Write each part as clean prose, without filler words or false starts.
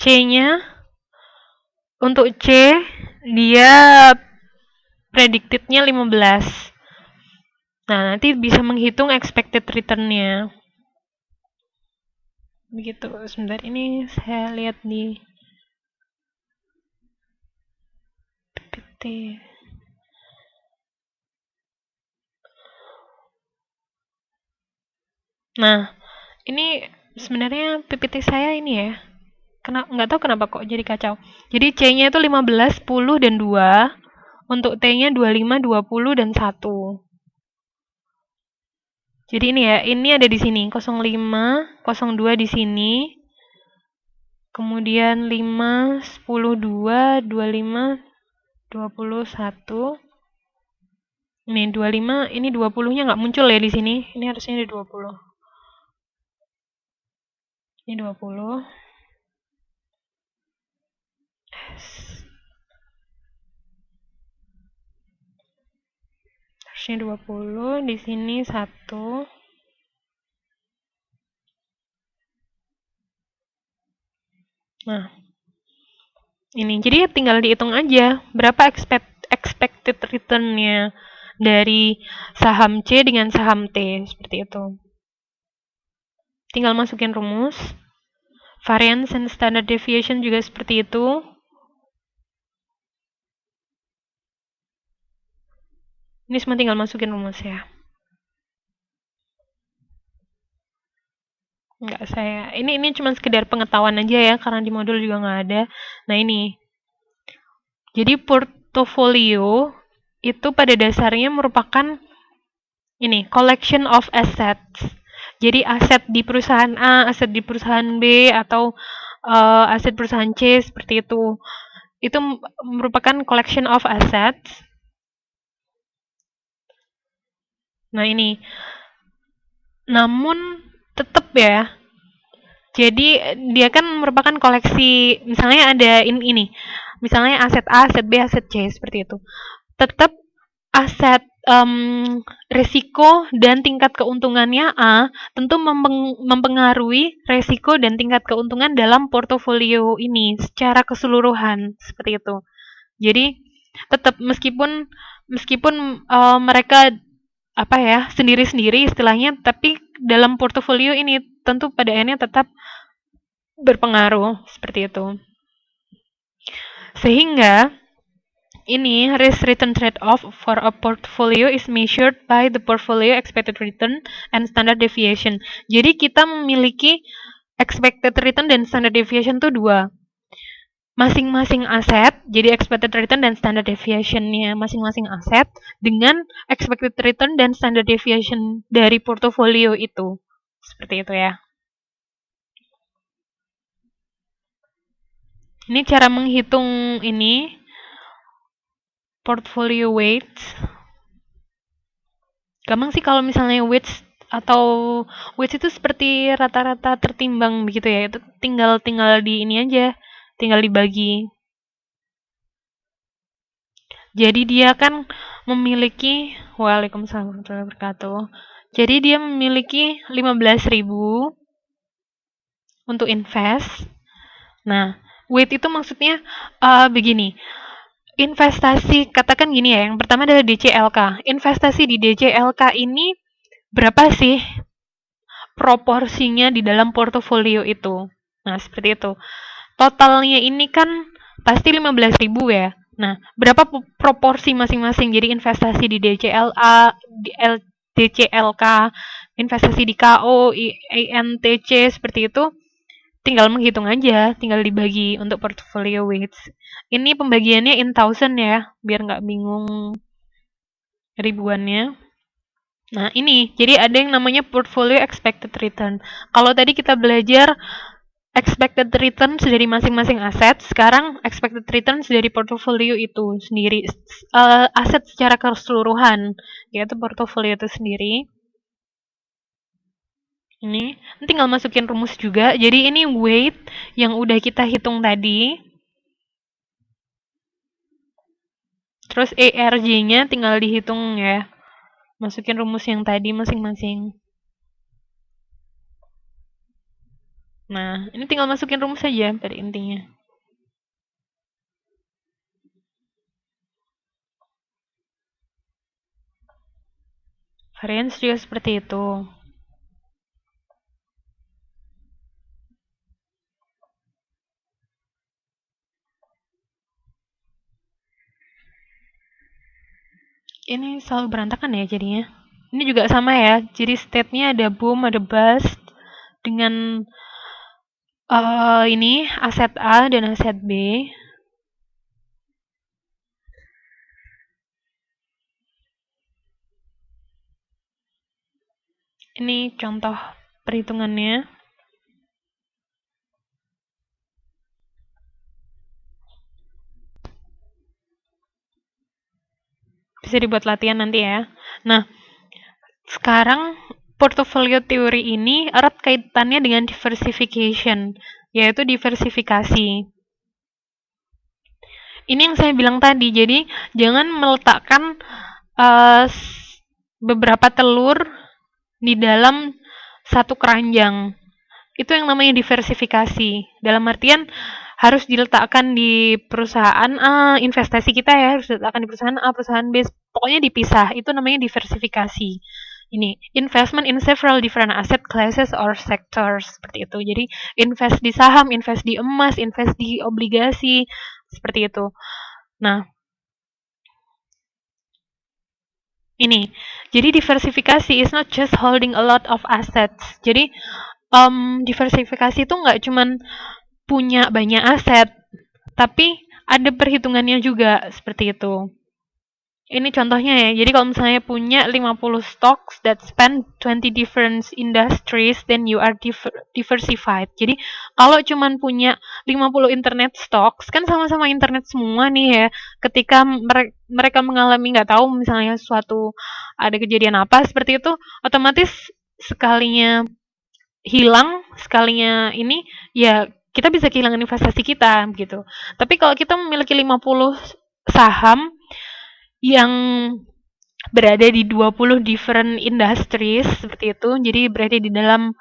C-nya, untuk C dia predicted-nya 15. Nah, nanti bisa menghitung expected return-nya. Begitu. Sebentar, ini saya lihat di PPT. Nah, ini sebenarnya PPT saya ini ya. Nggak tahu kenapa kok jadi kacau. Jadi C-nya itu 15, 10, dan 2. Untuk T-nya 25, 20, dan 1. Jadi ini ya, ini ada di sini. 05, 02 di sini. Kemudian 5, 10, 2, 25, 21. Ini 25, ini 20-nya nggak muncul ya di sini. Ini harusnya ada 20. Ini 20. Harusnya 20, di sini 1. Nah, ini jadi tinggal dihitung aja berapa expected return-nya dari saham C dengan saham T, seperti itu. Tinggal masukin rumus. Variance and standard deviation juga seperti itu. Ini semua tinggal masukin rumus ya. Enggak, ini cuma sekedar pengetahuan aja ya, karena di modul juga nggak ada. Nah, ini. Jadi portofolio itu pada dasarnya merupakan ini, collection of assets. Jadi aset di perusahaan A, aset di perusahaan B, atau aset perusahaan C, seperti itu. Itu merupakan collection of assets. Nah, ini. Namun tetap ya. Jadi dia kan merupakan koleksi, misalnya ada ini. Misalnya aset A, aset B, aset C, seperti itu. Tetap aset risiko dan tingkat keuntungannya A tentu mempengaruhi risiko dan tingkat keuntungan dalam portofolio ini secara keseluruhan, seperti itu. Jadi tetap meskipun mereka apa ya, sendiri-sendiri istilahnya, tapi dalam portofolio ini tentu pada akhirnya tetap berpengaruh, seperti itu. Sehingga ini risk return trade-off for a portfolio is measured by the portfolio expected return and standard deviation. Jadi kita memiliki expected return dan standard deviation itu dua. Masing-masing aset, jadi expected return dan standard deviation-nya masing-masing aset dengan expected return dan standard deviation dari portofolio itu. Seperti itu ya. Ini cara menghitung ini portfolio weights. Gampang sih kalau misalnya weights itu seperti rata-rata tertimbang begitu ya. Itu tinggal di ini aja, tinggal dibagi. Jadi dia kan memiliki, waalaikumsalam warahmatullahi wabarakatuh. Jadi dia memiliki 15.000 untuk invest. Nah, weight itu maksudnya begini. Investasi, katakan gini ya, yang pertama adalah DCLK. Investasi di DCLK ini berapa sih proporsinya di dalam portofolio itu? Nah, seperti itu. Totalnya ini kan pasti 15.000 ya. Nah, berapa proporsi masing-masing? Jadi investasi di DCLA, di DCLK, investasi di KO, INTC, seperti itu. Tinggal menghitung aja, tinggal dibagi untuk portfolio weights. Ini pembagiannya in thousand ya, biar nggak bingung ribuannya. Nah, ini, jadi ada yang namanya portfolio expected return. Kalau tadi kita belajar expected return dari masing-masing aset, sekarang expected return dari portfolio itu sendiri, aset secara keseluruhan, yaitu portfolio itu sendiri. Ini tinggal masukin rumus juga. Jadi ini weight yang udah kita hitung tadi. Terus ERJ-nya tinggal dihitung ya. Masukin rumus yang tadi masing-masing. Nah, ini tinggal masukin rumus saja pada intinya. Variance juga seperti itu. Ini selalu berantakan ya jadinya. Ini juga sama ya. Jadi state-nya ada boom, ada bust dengan ini aset A dan aset B. Ini contoh perhitungannya. Bisa dibuat latihan nanti ya. Nah, sekarang portfolio teori ini erat kaitannya dengan diversification, yaitu diversifikasi. Ini yang saya bilang tadi, jadi jangan meletakkan beberapa telur di dalam satu keranjang. Itu yang namanya diversifikasi. Dalam artian harus diletakkan di perusahaan A, investasi kita ya harus diletakkan di perusahaan A, perusahaan B, pokoknya dipisah. Itu namanya diversifikasi. Ini investment in several different asset classes or sectors seperti itu. Jadi invest di saham, invest di emas, invest di obligasi seperti itu. Nah, ini. Jadi diversifikasi is not just holding a lot of assets. Jadi diversifikasi itu nggak cuman punya banyak aset, tapi ada perhitungannya juga seperti itu. Ini contohnya ya. Jadi kalau misalnya punya 50 stocks that span 20 different industries, then you are diversified. Jadi kalau cuman punya 50 internet stocks, kan sama-sama internet semua nih ya. Ketika mereka mengalami nggak tahu misalnya suatu ada kejadian apa seperti itu, otomatis sekalinya hilang, sekalinya ini ya kita bisa kehilangan investasi kita gitu. Tapi kalau kita memiliki 50 saham yang berada di 20 different industries seperti itu, jadi berada di dalam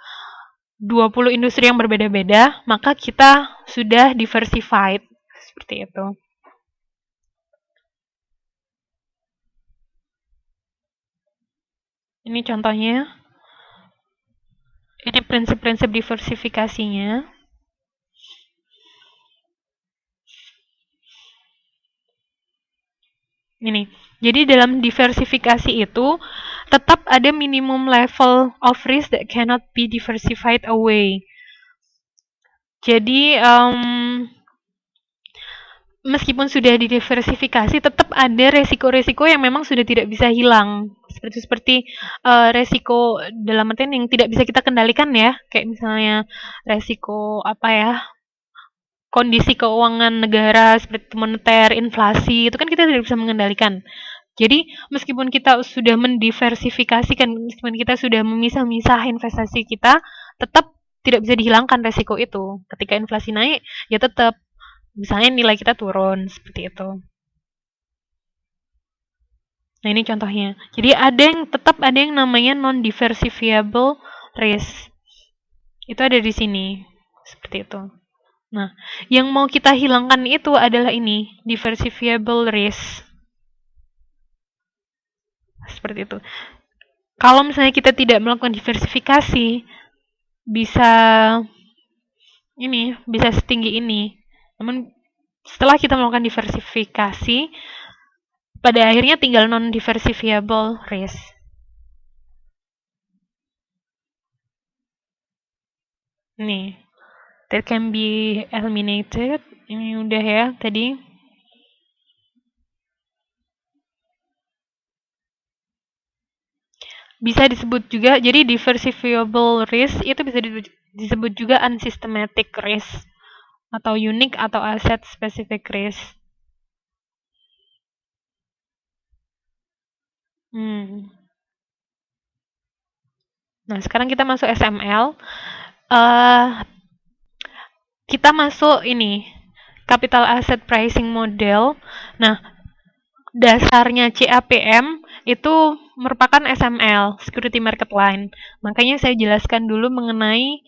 20 industri yang berbeda-beda, maka kita sudah diversified seperti itu. Ini contohnya. Ini prinsip-prinsip diversifikasinya. Ini. Jadi dalam diversifikasi itu tetap ada minimum level of risk that cannot be diversified away. Jadi meskipun sudah didiversifikasi, tetap ada resiko-resiko yang memang sudah tidak bisa hilang. Seperti resiko dalam artian yang tidak bisa kita kendalikan ya, kayak misalnya resiko apa ya, kondisi keuangan negara seperti moneter, inflasi, itu kan kita tidak bisa mengendalikan. Jadi meskipun kita sudah mendiversifikasikan, meskipun kita sudah memisah-misah investasi kita, tetap tidak bisa dihilangkan resiko itu. Ketika inflasi naik, ya tetap misalnya nilai kita turun seperti itu. Nah, ini contohnya. Jadi tetap ada yang namanya non-diversifiable risk. Itu ada di sini. Seperti itu. Nah, yang mau kita hilangkan itu adalah ini, diversifiable risk. Seperti itu. Kalau misalnya kita tidak melakukan diversifikasi, bisa setinggi ini. Namun setelah kita melakukan diversifikasi, pada akhirnya tinggal non-diversifiable risk. Nih, that can be eliminated. Ini udah ya tadi. Bisa disebut juga, jadi diversifiable risk itu bisa disebut juga unsystematic risk atau unique atau asset specific risk. Nah, sekarang kita masuk SML. Kita masuk ini, capital asset pricing model. Nah, dasarnya CAPM itu merupakan SML, security market line. Makanya saya jelaskan dulu mengenai